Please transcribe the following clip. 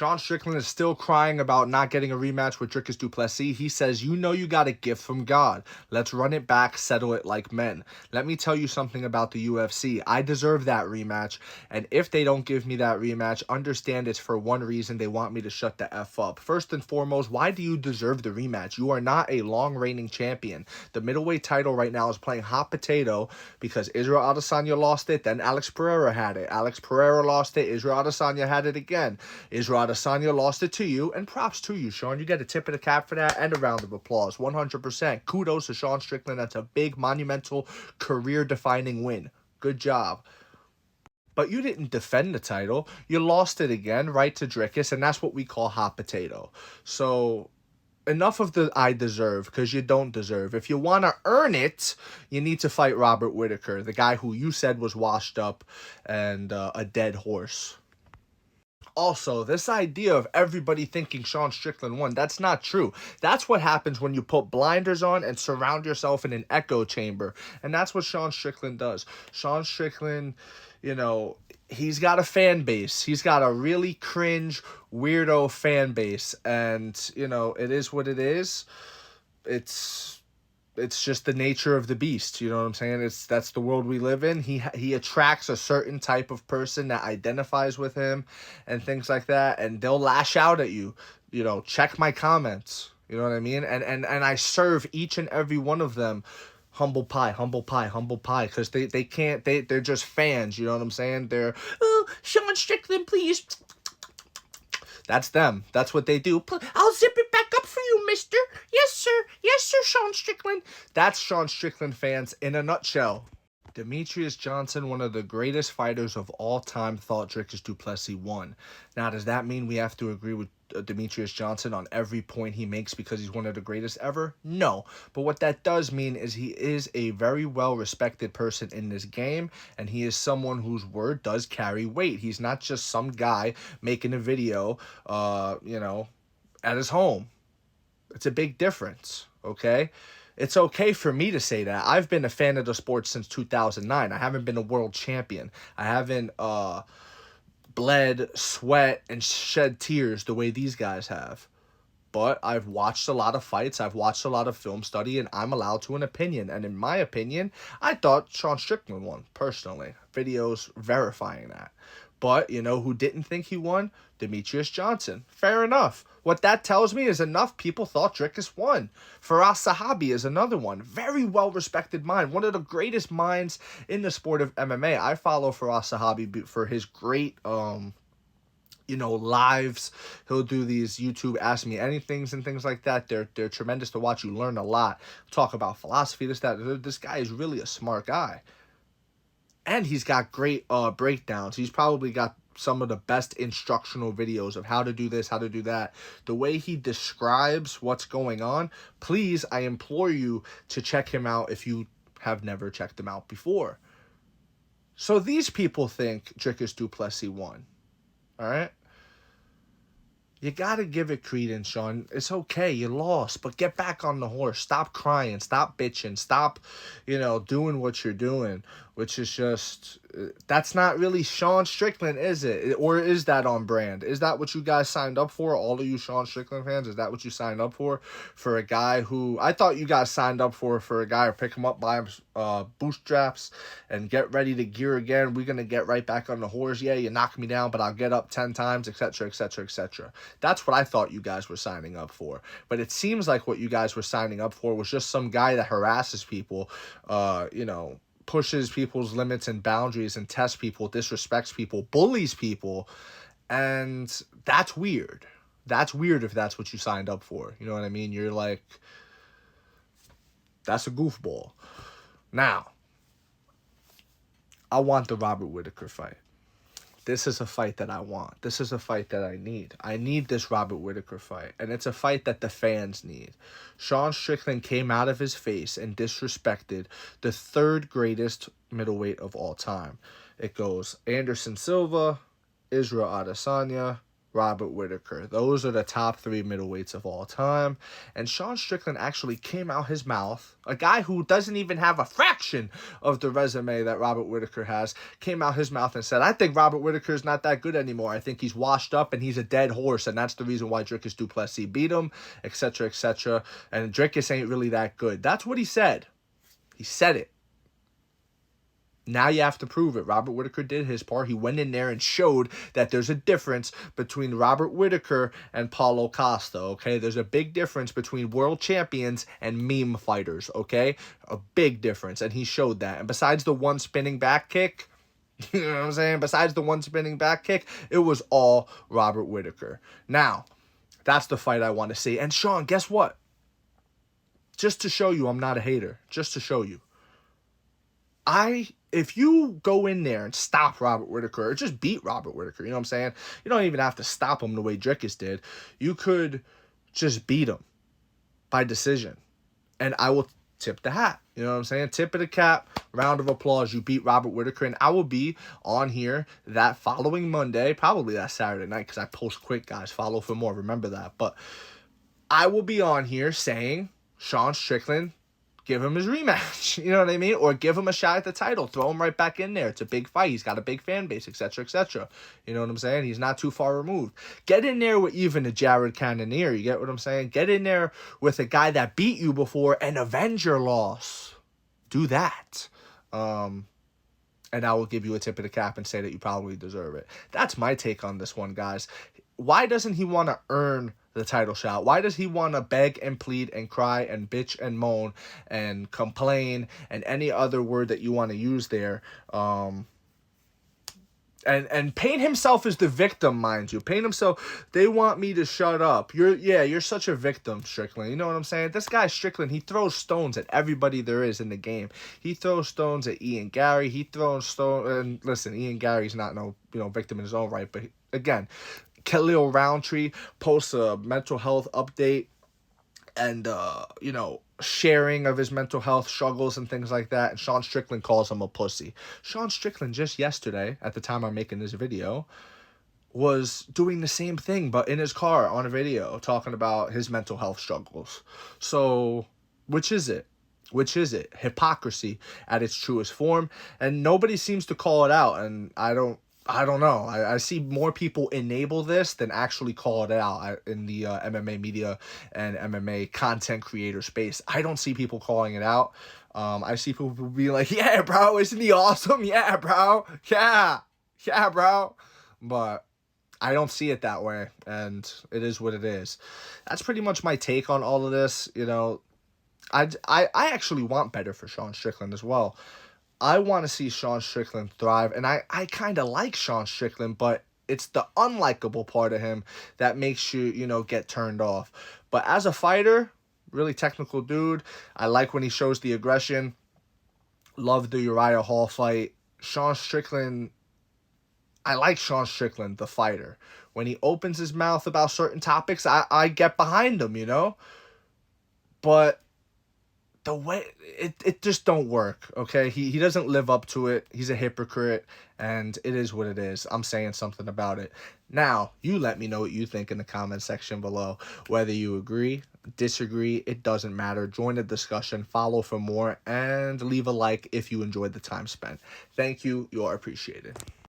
Sean Strickland is still crying about not getting a rematch with Dricus Duplesis. He says, you know you got a gift from God. Let's run it back, settle it like men. Let me tell you something about the UFC. I deserve that rematch, and if they don't give me that rematch, understand it's for one reason. They want me to shut the F up. First and foremost, why do you deserve the rematch? You are not a long-reigning champion. The middleweight title right now is playing hot potato because Israel Adesanya lost it, then Alex Pereira had it. Alex Pereira lost it, Israel Adesanya had it again. Israel Adesanya lost it to you, and props to you, Sean. You get a tip of the cap for that and a round of applause. 100%. Kudos to Sean Strickland. That's a big, monumental, career-defining win. Good job. But you didn't defend the title. You lost it again, right to Dricus, and that's what we call hot potato. So enough of the I deserve, because you don't deserve. If you want to earn it, you need to fight Robert Whittaker, the guy who you said was washed up and a dead horse. Also, this idea of everybody thinking Sean Strickland won, that's not true. That's what happens when you put blinders on and surround yourself in an echo chamber. And that's what Sean Strickland does. Sean Strickland, you know, he's got a fan base. He's got a really cringe, weirdo fan base. And, you know, it is what it is. It's just the nature of the beast, you know what I'm saying? That's the world we live in. He attracts a certain type of person that identifies with him and things like that, and they'll lash out at you. You know, check my comments. You know what I mean? And I serve each and every one of them humble pie, humble pie, humble pie, because they're just fans, you know what I'm saying? They're, oh, Sean Strickland, please. That's them. That's what they do. I'll zip it back up for you, mister. Yes, sir. Yes, sir, Sean Strickland. That's Sean Strickland fans in a nutshell. Demetrius Johnson, one of the greatest fighters of all time, thought Dricus Duplesis won. Now, does that mean we have to agree with Demetrius Johnson on every point he makes because he's one of the greatest ever? No. But what that does mean is he is a very well-respected person in this game, and he is someone whose word does carry weight. He's not just some guy making a video, you know, at his home. It's a big difference, okay? It's okay for me to say that. I've been a fan of the sport since 2009. I haven't been a world champion. I haven't bled, sweat, and shed tears the way these guys have. But I've watched a lot of fights. I've watched a lot of film study, and I'm allowed to an opinion. And in my opinion, I thought Sean Strickland won, personally. Videos verifying that. But, you know who didn't think he won? Demetrius Johnson. Fair enough. What that tells me is enough people thought Dricus won. Firas Zahabi is another one. Very well-respected mind. One of the greatest minds in the sport of MMA. I follow Firas Zahabi for his great, you know, lives. He'll do these YouTube Ask Me Anythings and things like that. They're tremendous to watch. You learn a lot. Talk about philosophy, this, that. This guy is really a smart guy. And he's got great breakdowns. He's probably got some of the best instructional videos of how to do this, how to do that. The way he describes what's going on, please, I implore you to check him out if you have never checked him out before. So these people think Dricus Duplesis won. All right? You got to give it credence, Sean. It's okay. You lost, but get back on the horse. Stop crying. Stop bitching. Stop, you know, doing what you're doing, which is just, that's not really Sean Strickland, is it? Or is that on brand? Is that what you guys signed up for? All of you Sean Strickland fans, is that what you signed up for? For a guy who, I thought you guys signed up for a guy who pick him up by bootstraps and get ready to gear again. We're going to get right back on the horse. Yeah, you knock me down, but I'll get up 10 times, etc., etc., etc. That's what I thought you guys were signing up for. But it seems like what you guys were signing up for was just some guy that harasses people, you know, pushes people's limits and boundaries and tests people, disrespects people, bullies people. And that's weird. That's weird if that's what you signed up for. You know what I mean? You're like, that's a goofball. Now, I want the Robert Whittaker fight. This is a fight that I want. This is a fight that I need. I need this Robert Whittaker fight. And it's a fight that the fans need. Sean Strickland came out of his face and disrespected the third greatest middleweight of all time. It goes Anderson Silva, Israel Adesanya, Robert Whittaker. Those are the top 3 middleweights of all time. And Sean Strickland actually came out his mouth, a guy who doesn't even have a fraction of the resume that Robert Whittaker has, came out his mouth and said, I think Robert Whittaker is not that good anymore. I think he's washed up and he's a dead horse, and that's the reason why Dricus Duplesis beat him, etc., etc. And Dricus ain't really that good. That's what he said. He said it. Now you have to prove it. Robert Whittaker did his part. He went in there and showed that there's a difference between Robert Whittaker and Paulo Costa, okay? There's a big difference between world champions and meme fighters, okay? A big difference, and he showed that. And besides the one spinning back kick, you know what I'm saying? Besides the one spinning back kick, it was all Robert Whittaker. Now, that's the fight I want to see. And Sean, guess what? Just to show you I'm not a hater, just to show you. If you go in there and stop Robert Whittaker, or just beat Robert Whittaker, you know what I'm saying? You don't even have to stop him the way Dricus did. You could just beat him by decision. And I will tip the hat. You know what I'm saying? Tip of the cap, round of applause. You beat Robert Whittaker. And I will be on here that following Monday, probably that Saturday night, because I post quick, guys. Follow for more. Remember that. But I will be on here saying, Sean Strickland, give him his rematch, you know what I mean? Or give him a shot at the title. Throw him right back in there. It's a big fight. He's got a big fan base, etc., etc. You know what I'm saying? He's not too far removed. Get in there with even a Jared Cannonier. You get what I'm saying? Get in there with a guy that beat you before and avenge your loss. Do that. And I will give you a tip of the cap and say that you probably deserve it. That's my take on this one, guys. Why doesn't he want to earn the title shot? Why does he want to beg and plead and cry and bitch and moan and complain and any other word that you want to use there? And paint himself as the victim, mind you. Paint himself. They want me to shut up. You're such a victim, Strickland. You know what I'm saying? This guy Strickland, he throws stones at everybody there is in the game. He throws stones at Ian Gary. He throws stones. And listen, Ian Gary's not no victim in his own right, but again, Khalil Roundtree posts a mental health update and sharing of his mental health struggles and things like that, and Sean Strickland calls him a pussy. Sean Strickland just yesterday, at the time I'm making this video, was doing the same thing, but in his car on a video, talking about his mental health struggles. So, which is it? Which is it? Hypocrisy at its truest form, and nobody seems to call it out, and I don't know. I see more people enable this than actually call it out in the MMA media and MMA content creator space. I don't see people calling it out. I see people being like, yeah, bro, isn't he awesome? Yeah, bro. Yeah, bro. But I don't see it that way, and it is what it is. That's pretty much my take on all of this. I actually want better for Sean Strickland as well. I want to see Sean Strickland thrive, and I kind of like Sean Strickland, but it's the unlikable part of him that makes you, get turned off. But as a fighter, really technical dude. I like when he shows the aggression. Love the Uriah Hall fight. Sean Strickland, I like Sean Strickland, the fighter. When he opens his mouth about certain topics, I get behind him, But the way it just don't work, okay? He doesn't live up to it. He's a hypocrite, and it is what it is. I'm saying something about it. Now, you let me know what you think in the comment section below. Whether you agree, disagree, it doesn't matter. Join the discussion, follow for more, and leave a like if you enjoyed the time spent. Thank you. You are appreciated.